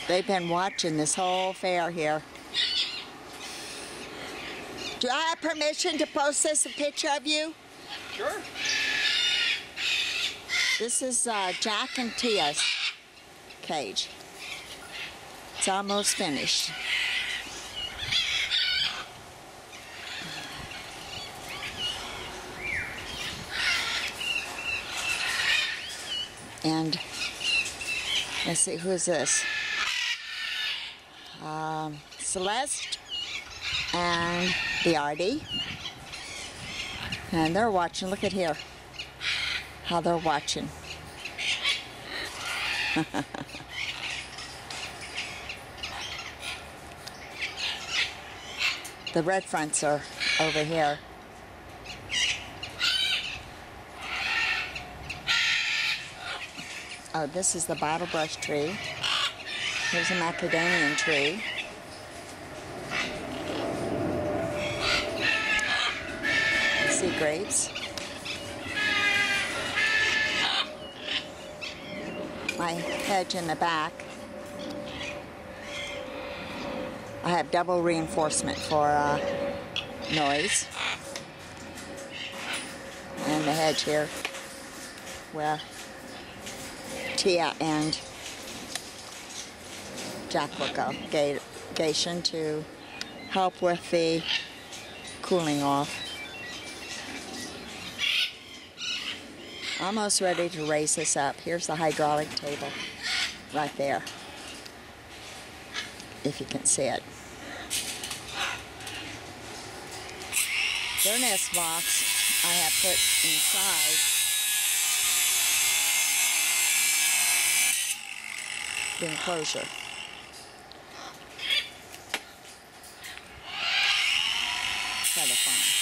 They've been watching this whole fair here. Do I have permission to post this, a picture of you? Sure. This is Jack and Tia's cage. It's almost finished. And let's see, who's this? Celeste and the Artie. And they're watching. Look at here. How they're watching. The red fronts are over here. Oh, this is the bottle brush tree. Here's a macadamia tree. Sea grapes. My hedge in the back. I have double reinforcement for noise. And the hedge here where Tia and Jack will go. Gation to help with the cooling off. Almost ready to raise this up. Here's the hydraulic table right there, if you can see it. Their nest box I have put inside the enclosure. Try to find.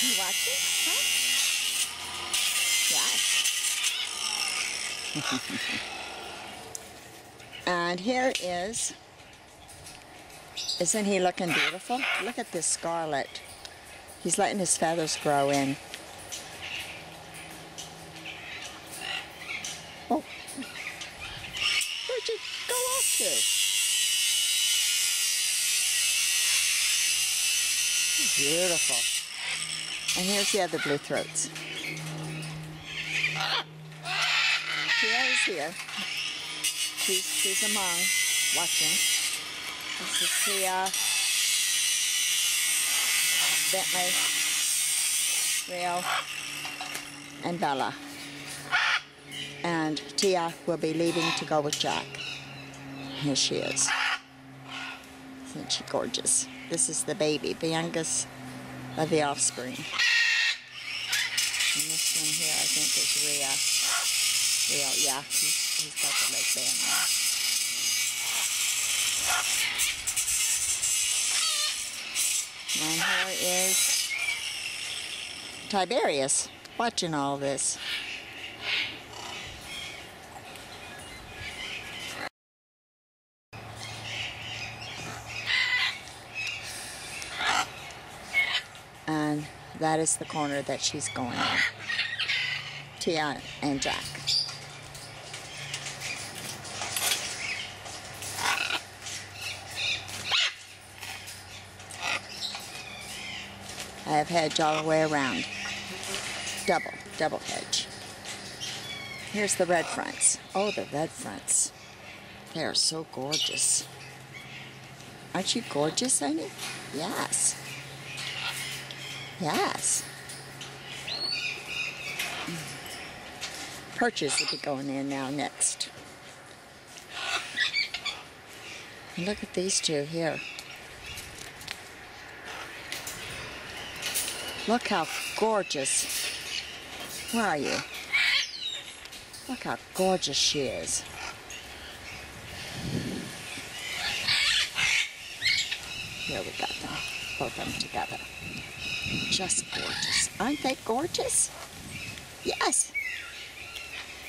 You watching? Huh? Yes. And here is, isn't he looking beautiful? Look at this scarlet. He's letting his feathers grow in. Oh, where'd you go off to? Beautiful. And here's the other blue throats. Tia is here. She's among, watching. This is Tia, Bentley, Rio, and Bella. And Tia will be leaving to go with Jack. Here she is. Isn't she gorgeous? This is the baby, the youngest of the offspring. And this one here, I think, is Rhea. Rio, yeah, he's got the leg band now. And here is Tiberius, watching all this. And that is the corner that she's going in. Tia and Jack. I have hedge all the way around. Double hedge. Here's the red fronts. Oh, the red fronts. They are so gorgeous. Aren't you gorgeous, honey? Yes. Yes. Perches will be going in now next. And look at these two here. Look how gorgeous. Where are you? Look how gorgeous she is. Here we got them, both of them together. Just gorgeous. Aren't they gorgeous? Yes.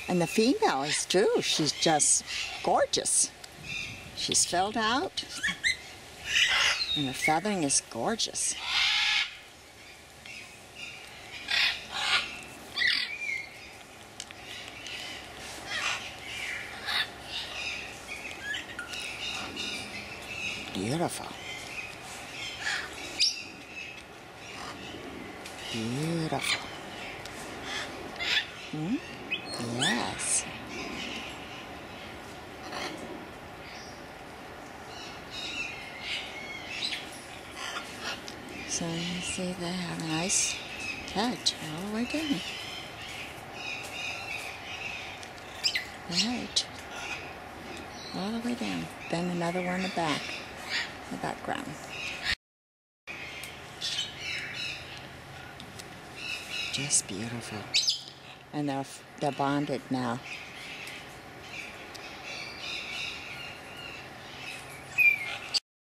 And the female is too. She's just gorgeous. She's filled out. And her feathering is gorgeous. beautiful. Beautiful. Hmm? Yes. So you see they have a nice touch all the way down. The hedge. All the way down. Then another one in the back. The background. Just beautiful. And they're bonded now.